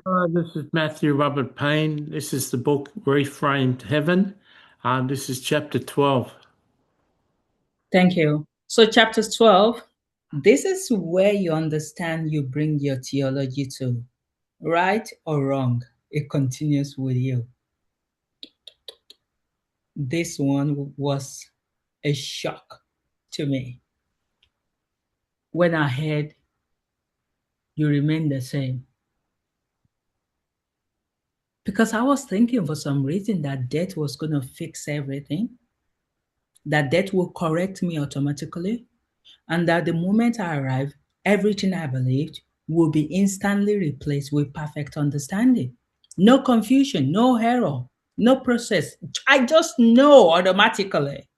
This is Matthew Robert Payne. This is the book Reframed Heaven. This is chapter 12. Thank you. So, chapter 12, this is where you understand you bring your theology to. Right or wrong, it continues with you. This one was a shock to me. When I heard you remain the same. Because I was thinking for some reason that death was going to fix everything, that death will correct me automatically, and that the moment I arrive, everything I believed will be instantly replaced with perfect understanding. No confusion, no error, no process. I just know automatically.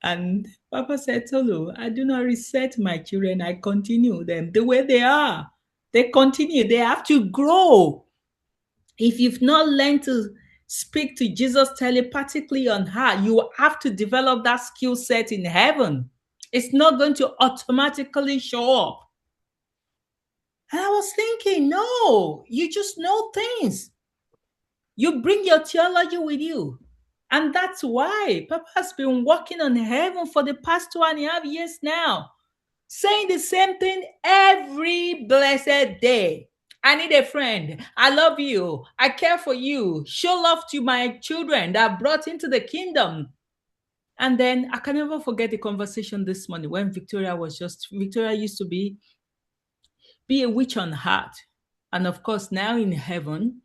And Papa said, Tolu, I do not reset my children. I continue them the way they are. They continue. They have to grow. If you've not learned to speak to Jesus telepathically on her, you have to develop that skill set in heaven. It's not going to automatically show up. And I was thinking, no, you just know things. You bring your theology with you. And that's why Papa has been working on heaven for the past 2.5 years now, saying the same thing every blessed day. I need a friend. I love you. I care for you. Show love to my children that I brought into the kingdom. And then I can never forget the conversation this morning when Victoria used to be a witch on heart. And of course, now in heaven,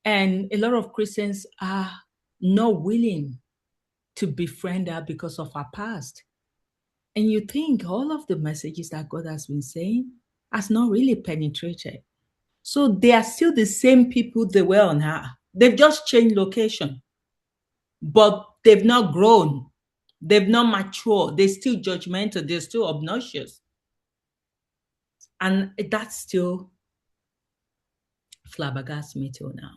and a lot of Christians are not willing to befriend her because of her past. And you think all of the messages that God has been saying has not really penetrated. So they are still the same people they were on her. They've just changed location, but they've not grown. They've not matured. They're still judgmental. They're still obnoxious. And that's still flabbergasts me till now.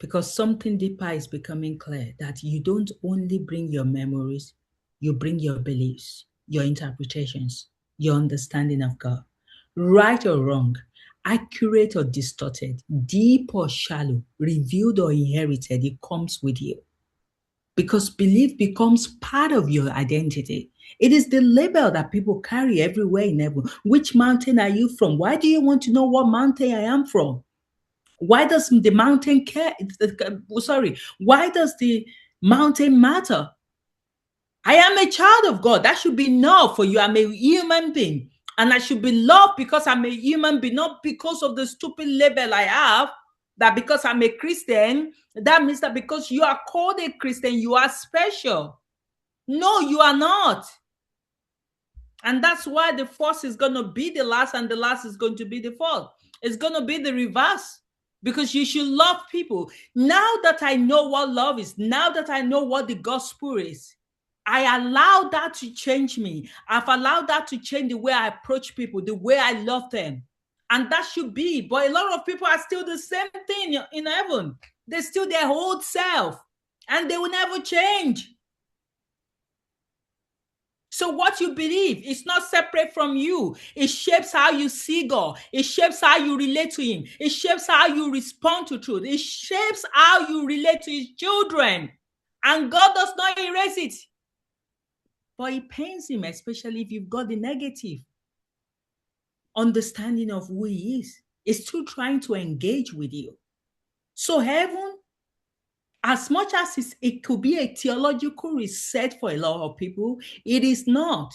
Because something deeper is becoming clear, that you don't only bring your memories, you bring your beliefs, your interpretations, your understanding of God. Right or wrong, accurate or distorted, deep or shallow, revealed or inherited, it comes with you. Because belief becomes part of your identity. It is the label that people carry everywhere in heaven. Which mountain are you from? Why do you want to know what mountain I am from? Why does the mountain care? Sorry, why does the mountain matter? I am a child of God. That should be enough for you. I'm a human being. And I should be loved because I'm a human being, not because of the stupid label I have. That because I'm a Christian, that means that because you are called a Christian, you are special. No, you are not. And that's why the first is going to be the last and the last is going to be the first. It's going to be the reverse. Because you should love people. Now that I know what love is, now that I know what the gospel is, I allow that to change me. I've allowed that to change the way I approach people, the way I love them. And that should be. But a lot of people are still the same thing in heaven. They're still their old self. And they will never change. So what you believe is not separate from you. It shapes how you see God. It shapes how you relate to him. It shapes how you respond to truth. It shapes how you relate to his children. And God does not erase it. But it pains him, especially if you've got the negative understanding of who he is. It's still trying to engage with you. So heaven, as much as it could be a theological reset for a lot of people, it is not.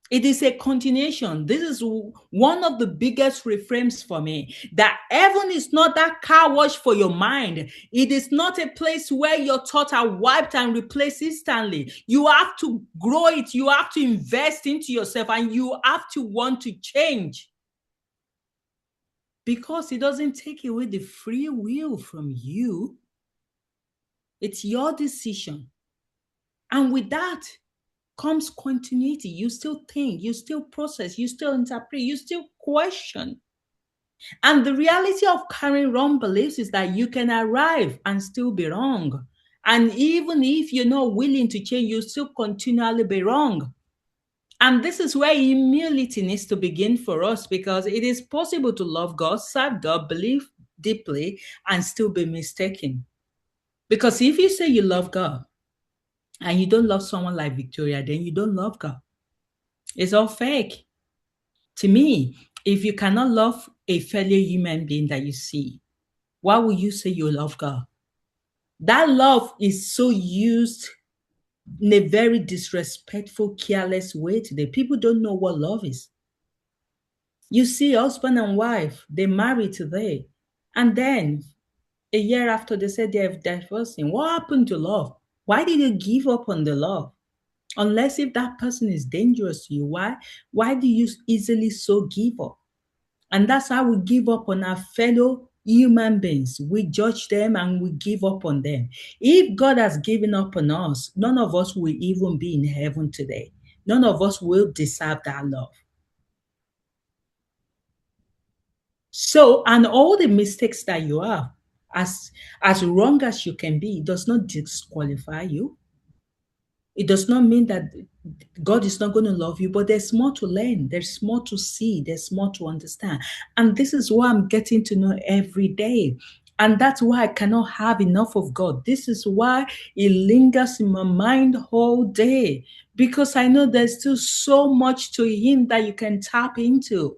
It is a continuation. This is one of the biggest reframes for me, that heaven is not that car wash for your mind. It is not a place where your thoughts are wiped and replaced instantly. You have to grow it. You have to invest into yourself, and you have to want to change. Because it doesn't take away the free will from you. It's your decision. And with that comes continuity. You still think, you still process, you still interpret, you still question. And the reality of carrying wrong beliefs is that you can arrive and still be wrong. And even if you're not willing to change, you still continually be wrong. And this is where humility needs to begin for us, because it is possible to love God, serve God, believe deeply, and still be mistaken. Because if you say you love God and you don't love someone like Victoria, then you don't love God. It's all fake. To me, if you cannot love a fellow human being that you see, why would you say you love God? That love is so used in a very disrespectful, careless way today. People don't know what love is. You see husband and wife, they marry today, and then a year after they said they're divorcing. What happened to love? Why did you give up on the love? Unless if that person is dangerous to you, why do you easily so give up? And that's how we give up on our fellow human beings. We judge them and we give up on them. If God has given up on us, none of us will even be in heaven today. None of us will deserve that love. So, and all the mistakes that you have, as wrong as you can be, does not disqualify you. It does not mean that God is not going to love you, but there's more to learn. There's more to see. There's more to understand. And this is what I'm getting to know every day. And that's why I cannot have enough of God. This is why it lingers in my mind all day, because I know there's still so much to Him that you can tap into.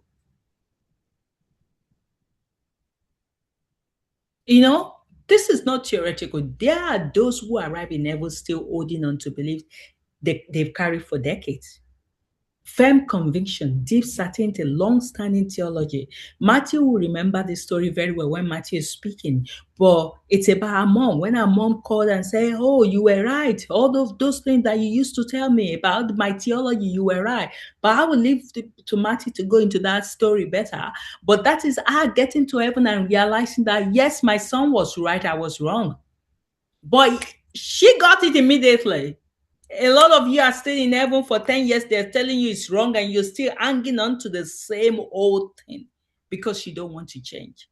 You know, this is not theoretical. There are those who arrive in heaven still holding on to beliefs they've carried for decades. Firm conviction, deep certainty, long-standing theology. Matthew will remember this story very well when Matthew is speaking, but it's about our mom. When our mom called and said, "Oh, you were right. All of those things that you used to tell me about my theology, you were right." But I will leave to Matthew to go into that story better. But that is our getting to heaven and realizing that, yes, my son was right, I was wrong. But she got it immediately. A lot of you are still in heaven for 10 years. They're telling you it's wrong, and you're still hanging on to the same old thing because you don't want to change.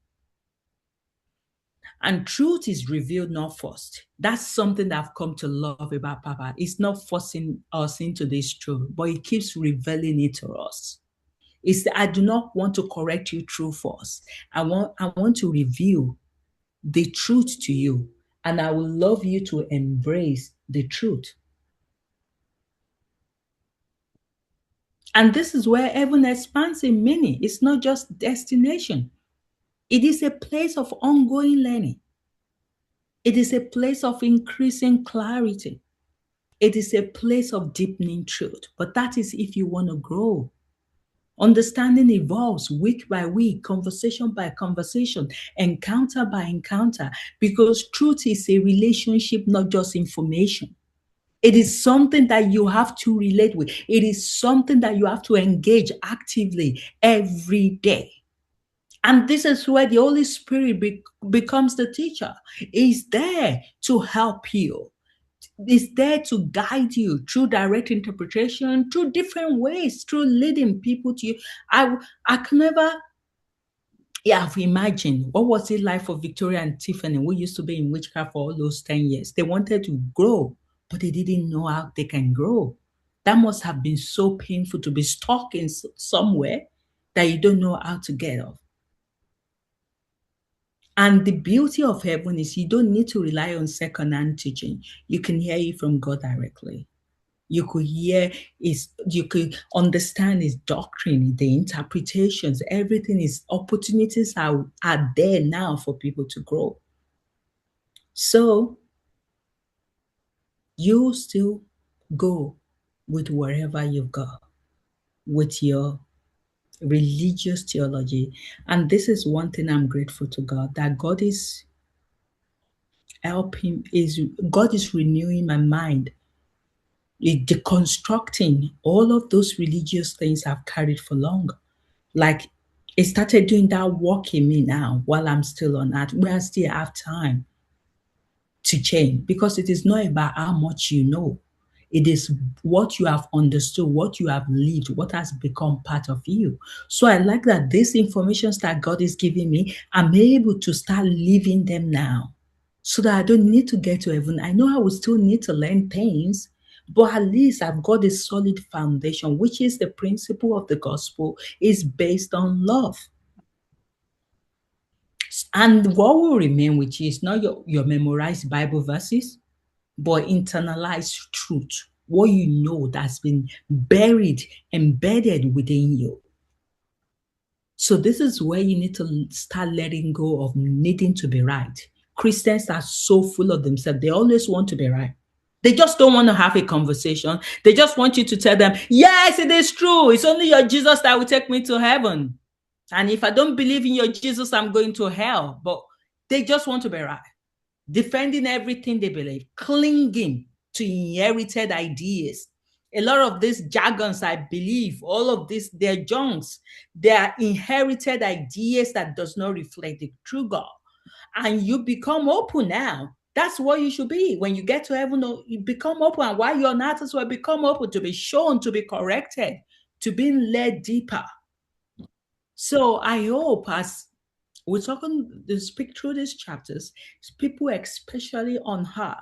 And truth is revealed, not forced. That's something that I've come to love about Papa. It's not forcing us into this truth, but it keeps revealing it to us. I do not want to correct you through force. I want to reveal the truth to you, and I will love you to embrace the truth. And this is where heaven expands in meaning. It's not just destination. It is a place of ongoing learning. It is a place of increasing clarity. It is a place of deepening truth. But that is if you want to grow. Understanding evolves week by week, conversation by conversation, encounter by encounter, because truth is a relationship, not just information. It is something that you have to relate with. It is something that you have to engage actively every day. And this is where the Holy Spirit becomes the teacher. He's there to help you. He's there to guide you through direct interpretation, through different ways, through leading people to you. I can never I've imagined what was it like for Victoria and Tiffany, who used to be in witchcraft for all those 10 years. They wanted to grow, but they didn't know how they can grow. That must have been so painful to be stuck in somewhere that you don't know how to get off. And the beauty of heaven is you don't need to rely on second-hand teaching. You can hear it from God directly. You could understand his doctrine, the interpretations, everything is opportunities are there now for people to grow. So you still go with wherever you've got, with your religious theology. And this is one thing I'm grateful to God, that God is God is renewing my mind, deconstructing all of those religious things I've carried for long. Like, it started doing that work in me now while I'm still on earth, where I still have time to change, because it is not about how much you know. It is what you have understood, what you have lived, what has become part of you. So I like that these informations that God is giving me, I'm able to start living them now. so that I don't need to get to heaven. I know I will still need to learn things, but at least I've got a solid foundation, which is the principle of the gospel, is based on love. And what will remain with you is not your memorized Bible verses, but internalized truth, what you know that's been buried, embedded within you. So this is where you need to start letting go of needing to be right. Christians are so full of themselves. They always want to be right. They just don't want to have a conversation. They just want you to tell them, yes, it is true. It's only your Jesus that will take me to heaven. And if I don't believe in your Jesus, I'm going to hell. But they just want to be right. Defending everything they believe, clinging to inherited ideas. A lot of these jargons, I believe, all of this, they're junks. They are inherited ideas that does not reflect the true God. And you become open now. That's what you should be. When you get to heaven, you become open. And while you're not as well, become open to be shown, to be corrected, to be led deeper. So I hope as we're talking to speak through these chapters, people, especially on her,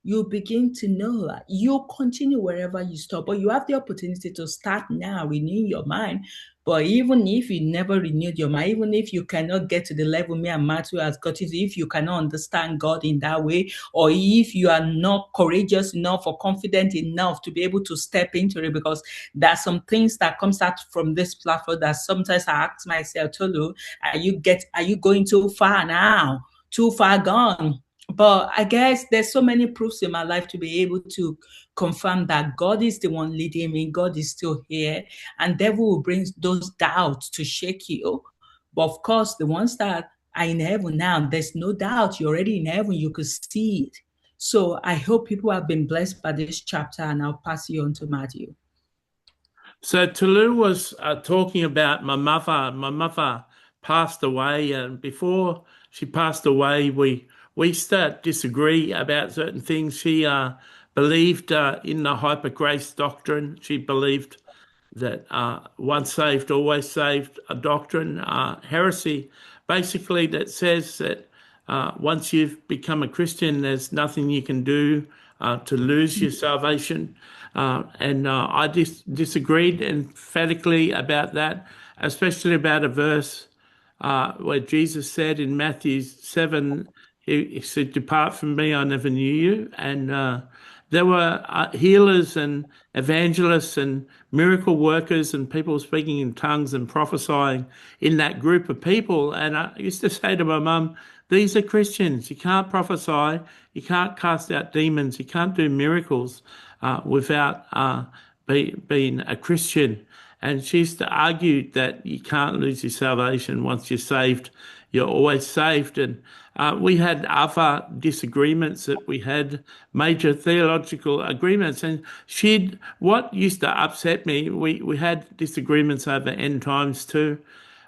you begin to know that you continue wherever you stop, but you have the opportunity to start now, renewing your mind. But even if you never renewed your mind, even if you cannot get to the level me and Matthew has gotten to, if you cannot understand God in that way, or if you are not courageous enough or confident enough to be able to step into it, because there are some things that comes out from this platform that sometimes I ask myself, Tolu, are you going too far now? Too far gone? But I guess there's so many proofs in my life to be able to confirm that God is the one leading me. God is still here, and devil will bring those doubts to shake you. But of course, the ones that are in heaven now, there's no doubt you're already in heaven. You could see it. So I hope people have been blessed by this chapter, and I'll pass you on to Matthew. So Tolu was talking about my mother. My mother passed away, and before she passed away, we used to disagree about certain things. She believed in the hyper grace doctrine. She believed that once saved, always saved, a doctrine, heresy, basically that says that once you've become a Christian, there's nothing you can do to lose your salvation. And I disagreed emphatically about that, especially about a verse where Jesus said in Matthew 7, he said, "Depart from me, I never knew you." And there were healers and evangelists and miracle workers and people speaking in tongues and prophesying in that group of people. And I used to say to my mum, these are Christians. You can't prophesy. You can't cast out demons. You can't do miracles without being a Christian. And she used to argue that you can't lose your salvation. Once you're saved, you're always saved. And we had other disagreements, that we had major theological agreements. And what used to upset me, we had disagreements over end times too.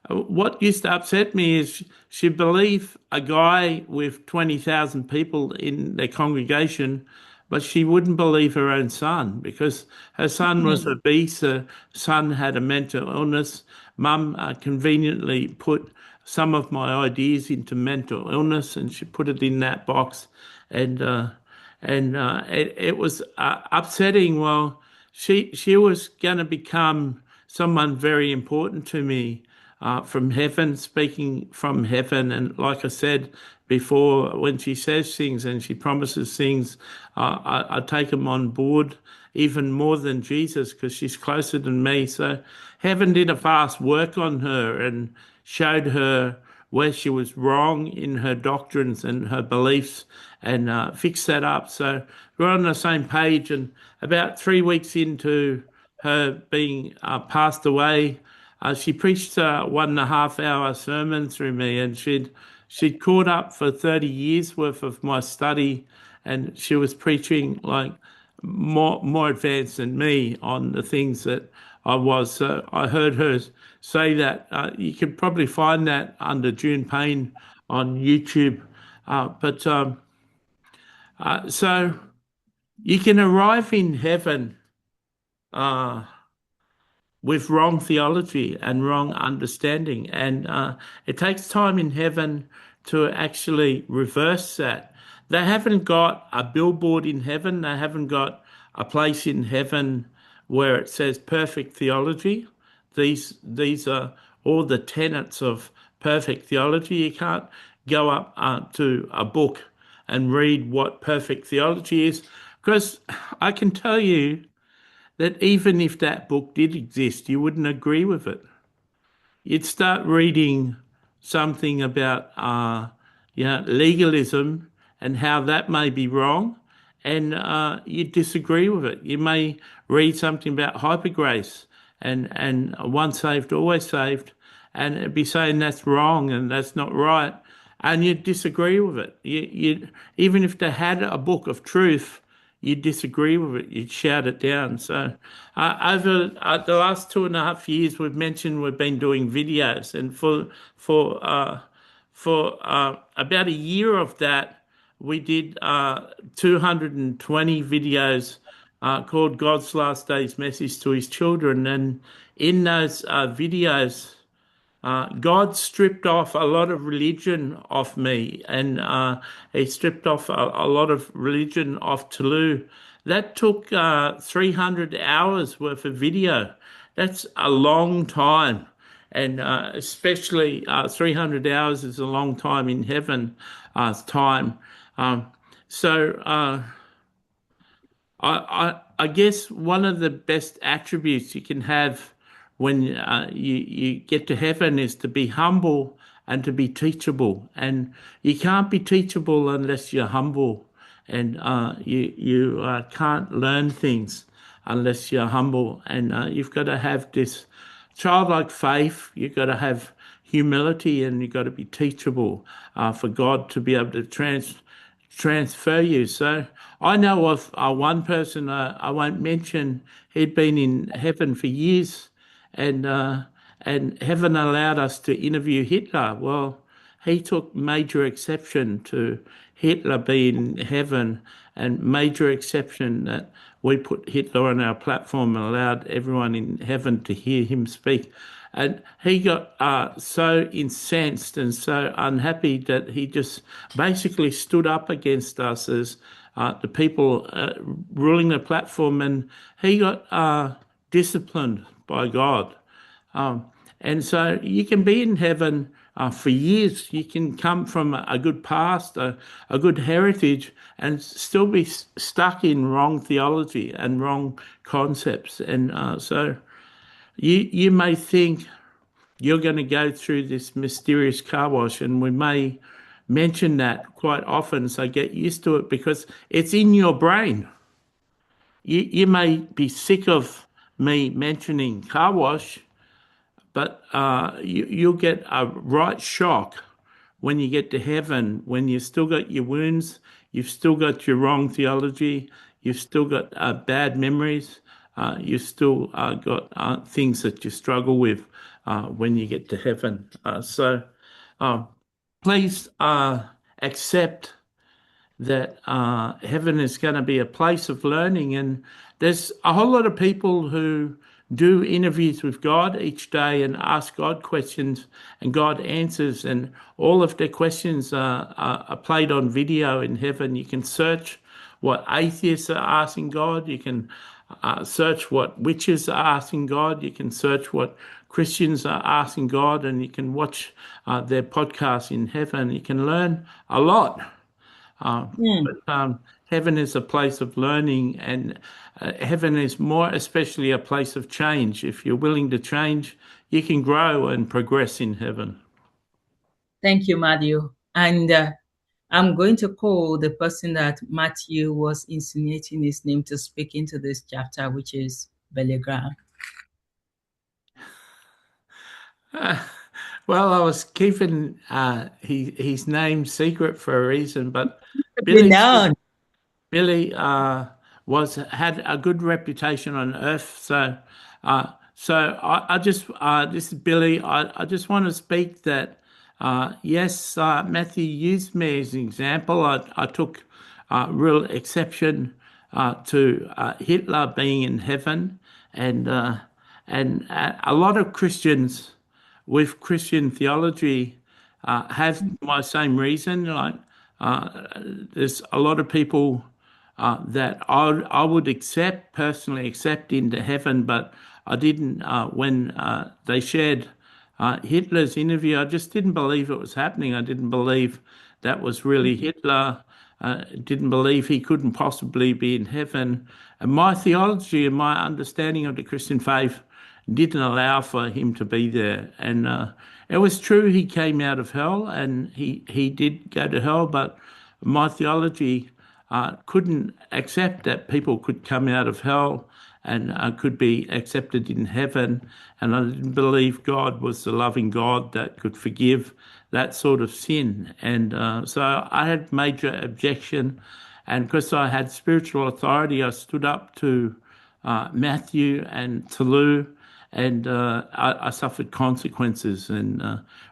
What used to upset me is she believed a guy with 20,000 people in their congregation, but she wouldn't believe her own son because her son was obese, her son had a mental illness. Mum conveniently put some of my ideas into mental illness, and she put it in that box, and it was upsetting. Well, she was going to become someone very important to me. From heaven, speaking from heaven. And like I said before, when she says things and she promises things, I take them on board even more than Jesus because she's closer than me. So heaven did a fast work on her and showed her where she was wrong in her doctrines and her beliefs and fixed that up. So we're on the same page. And about 3 weeks into her being passed away, she preached 1.5 hour sermon through me, and she'd caught up for 30 years worth of my study, and she was preaching like more advanced than me on the things that I was. So I heard her say that. You could probably find that under June Payne on YouTube. So you can arrive in heaven with wrong theology and wrong understanding. And it takes time in heaven to actually reverse that. they haven't got a billboard in heaven. They haven't got a place in heaven where it says perfect theology. These are all the tenets of perfect theology. You can't go up to a book and read what perfect theology is, because I can tell you that even if that book did exist, you wouldn't agree with it. You'd start reading something about legalism and how that may be wrong, and you disagree with it. You may read something about hypergrace and once saved, always saved, and it'd be saying that's wrong and that's not right, and you disagree with it. You even if they had a book of truth, you'd disagree with it. You'd shout it down. So over the last 2.5 years, we've been doing videos, and for about a year of that, we did 220 videos called God's Last Days Message to His Children. And in those videos, God stripped off a lot of religion off me, and He stripped off a lot of religion off Tolu. That took 300 hours worth of video. That's a long time, and especially 300 hours is a long time in heaven time. So I guess one of the best attributes you can have when you get to heaven is to be humble and to be teachable. And you can't be teachable unless you're humble, and you can't learn things unless you're humble. And you've got to have this childlike faith. You've got to have humility, and you've got to be teachable for God to be able to transfer you. So I know of one person, I won't mention. He'd been in heaven for years, and heaven allowed us to interview Hitler. Well, he took major exception to Hitler being in heaven, and major exception that we put Hitler on our platform and allowed everyone in heaven to hear him speak. And he got so incensed and so unhappy that he just basically stood up against us as the people ruling the platform, and he got disciplined by God. And so you can be in heaven for years. You can come from a good past, a good heritage, and still be stuck in wrong theology and wrong concepts. And so you may think you're going to go through this mysterious car wash, and we may mention that quite often. So get used to it, because it's in your brain. You may be sick of me mentioning car wash, but you'll get a right shock when you get to heaven, when you've still got your wounds, you've still got your wrong theology, you've still got bad memories, you've still got things that you struggle with when you get to heaven. So please accept that heaven is going to be a place of learning. And there's a whole lot of people who do interviews with God each day and ask God questions, and God answers, and all of their questions are played on video in heaven. You can search what atheists are asking God. You can search what witches are asking God. You can search what Christians are asking God, and you can watch their podcasts in heaven. You can learn a lot. Heaven is a place of learning, and heaven is more especially a place of change. If you're willing to change, you can grow and progress in heaven. Thank you, Matthew. And I'm going to call the person that Matthew was insinuating his name to speak into this chapter, which is Billy Graham. Well, I was keeping his name secret for a reason, but Be Billy known. Billy had a good reputation on Earth. So I just this is Billy. I just want to speak that yes, Matthew used me as an example. I took real exception to Hitler being in heaven, and a lot of Christians with Christian theology have my same reason. Like there's a lot of people that I would personally accept into heaven, but I didn't. When they shared Hitler's interview, I just didn't believe it was happening. I didn't believe that was really Hitler. Didn't believe he couldn't possibly be in heaven. And my theology and my understanding of the Christian faith didn't allow for him to be there. And it was true he came out of hell and he did go to hell, but my theology couldn't accept that people could come out of hell and could be accepted in heaven. And I didn't believe God was the loving God that could forgive that sort of sin. And so I had major objection. And because I had spiritual authority, I stood up to Matthew and Tolu, and I suffered consequences and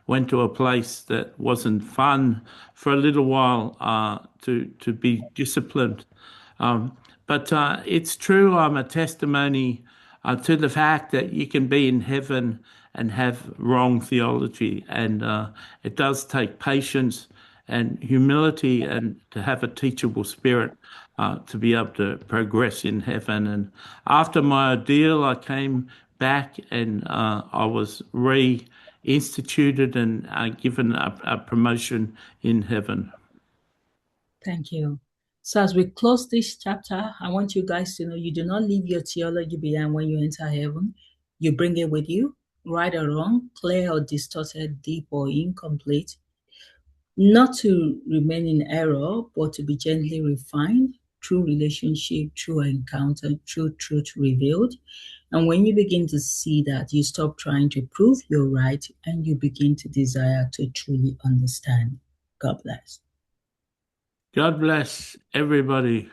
went to a place that wasn't fun for a little while to be disciplined. But it's true, I'm a testimony to the fact that you can be in heaven and have wrong theology. And it does take patience and humility and to have a teachable spirit to be able to progress in heaven. And after my ordeal, I came back and I was reinstituted and given a promotion in heaven. Thank you. So as we close this chapter, I want you guys to know you do not leave your theology behind when you enter heaven. You bring it with you, right or wrong, clear or distorted, deep or incomplete, not to remain in error, but to be gently refined through relationship, through encounter, through truth revealed. And when you begin to see that, you stop trying to prove you're right and you begin to desire to truly understand. God bless. God bless everybody.